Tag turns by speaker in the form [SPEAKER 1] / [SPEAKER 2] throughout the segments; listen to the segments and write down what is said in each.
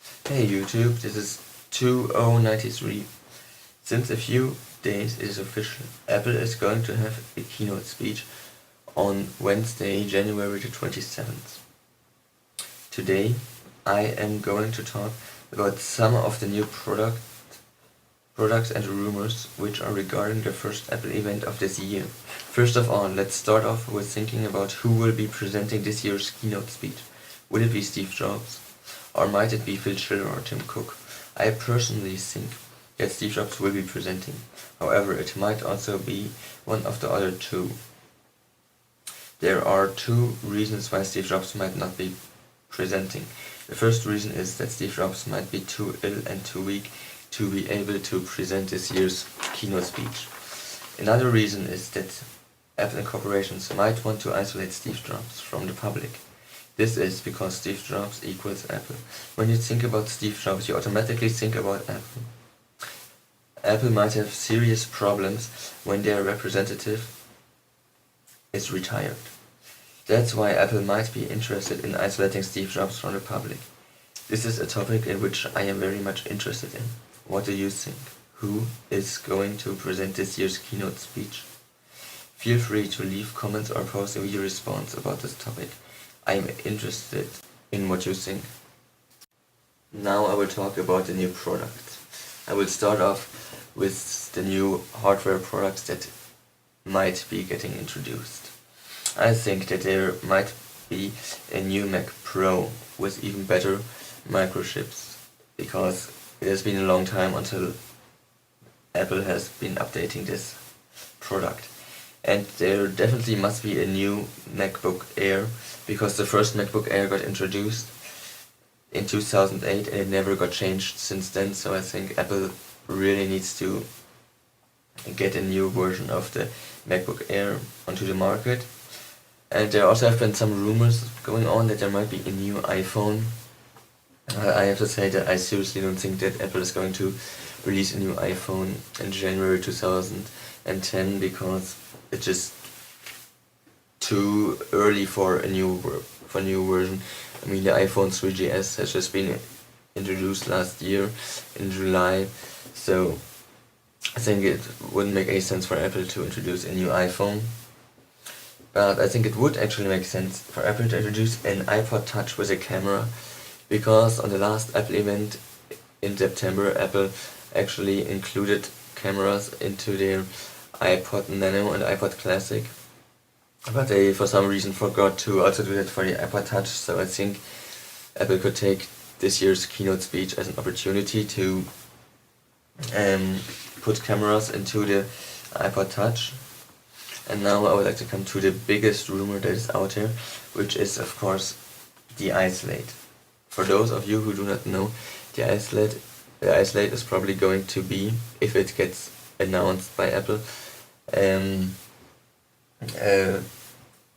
[SPEAKER 1] Hey YouTube, this is 2093. Since a few days it is official, Apple is going to have a keynote speech on Wednesday, January the 27th. Today I am going to talk about some of the new products and rumors which are regarding the first Apple event of this year. First of all, let's start off with thinking about who will be presenting this year's keynote speech. Will it be Steve Jobs? Or might it be Phil Schiller or Tim Cook? I personally think that Steve Jobs will be presenting. However, it might also be one of the other two. There are two reasons why Steve Jobs might not be presenting. The first reason is that Steve Jobs might be too ill and too weak to be able to present this year's keynote speech. Another reason is that Apple corporations might want to isolate Steve Jobs from the public. This is because Steve Jobs equals Apple. When you think about Steve Jobs, you automatically think about Apple. Apple might have serious problems when their representative is retired. That's why Apple might be interested in isolating Steve Jobs from the public. This is a topic in which I am very much interested in. What do you think? Who is going to present this year's keynote speech? Feel free to leave comments or post a video response about this topic. I am interested in what you think. Now I will talk about the new product. I will start off with the new hardware products that might be getting introduced. I think that there might be a new Mac Pro with even better microchips, because it has been a long time until Apple has been updating this product. And there definitely must be a new MacBook Air, because the first MacBook Air got introduced in 2008 and it never got changed since then, so I think Apple really needs to get a new version of the MacBook Air onto the market. And there also have been some rumors going on that there might be a new iPhone. I have to say that I seriously don't think that Apple is going to release a new iPhone in January 2010, because it's just too early for a new version. I mean, the iPhone 3GS has just been introduced last year in July, so I think it wouldn't make any sense for Apple to introduce a new iPhone. But I think it would actually make sense for Apple to introduce an iPod Touch with a camera, because on the last Apple event in September, Apple actually included cameras into their iPod Nano and iPod Classic, but they for some reason forgot to also do that for the iPod Touch, so I think Apple could take this year's keynote speech as an opportunity to put cameras into the iPod Touch. And now I would like to come to the biggest rumor that is out there, which is of course the Ice-Late. For those of you who do not know, the Ice-Late is probably going to be, if it gets announced by Apple,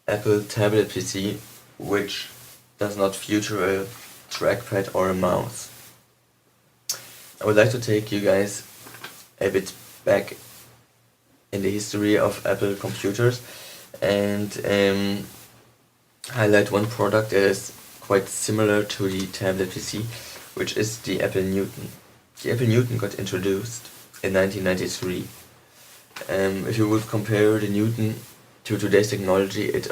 [SPEAKER 1] Apple tablet PC which does not feature a trackpad or a mouse. I would like to take you guys a bit back in the history of Apple computers and highlight one product that is quite similar to the tablet PC, which is the Apple Newton. The Apple Newton got introduced in 1993. If you would compare the Newton to today's technology, it's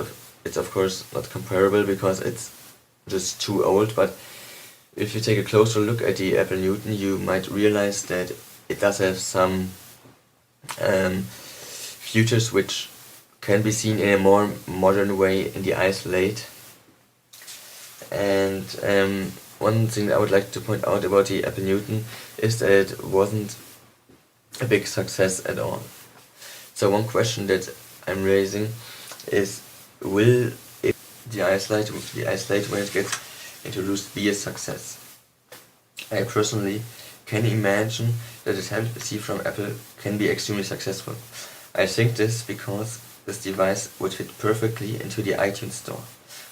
[SPEAKER 1] of course not comparable because it's just too old, but if you take a closer look at the Apple Newton, you might realize that it does have some features which can be seen in a more modern way in the Ice-Late. And one thing that I would like to point out about the Apple Newton is that it wasn't a big success at all. So one question that I'm raising is, will the Ice-Late when it gets introduced be a success? I personally can imagine that a tablet PC from Apple can be extremely successful. I think this because this device would fit perfectly into the iTunes Store.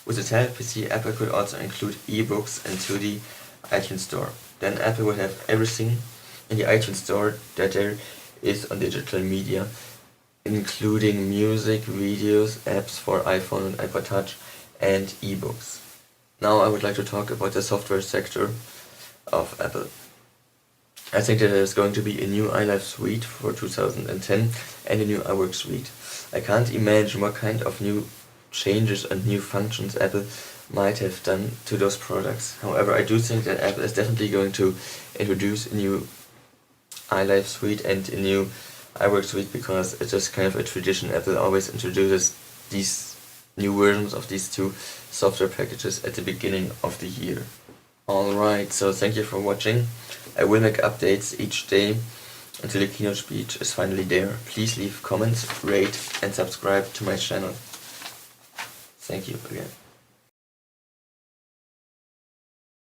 [SPEAKER 1] With a tablet PC, Apple could also include ebooks into the iTunes Store. Then Apple would have everything in the iTunes Store that there is on digital media, including music, videos, apps for iPhone and iPod Touch, and ebooks. Now I would like to talk about the software sector of Apple. I think that there's going to be a new iLife suite for 2010 and a new iWork suite. I can't imagine what kind of new changes and new functions Apple might have done to those products. However, I do think that Apple is definitely going to introduce a new iLife suite and a new iWork suite, because it's just kind of a tradition. Apple always introduces these new versions of these two software packages at the beginning of the year. Alright, so thank you for watching. I will make updates each day until the keynote speech is finally there. Please leave comments, rate and subscribe to my channel. Thank you again.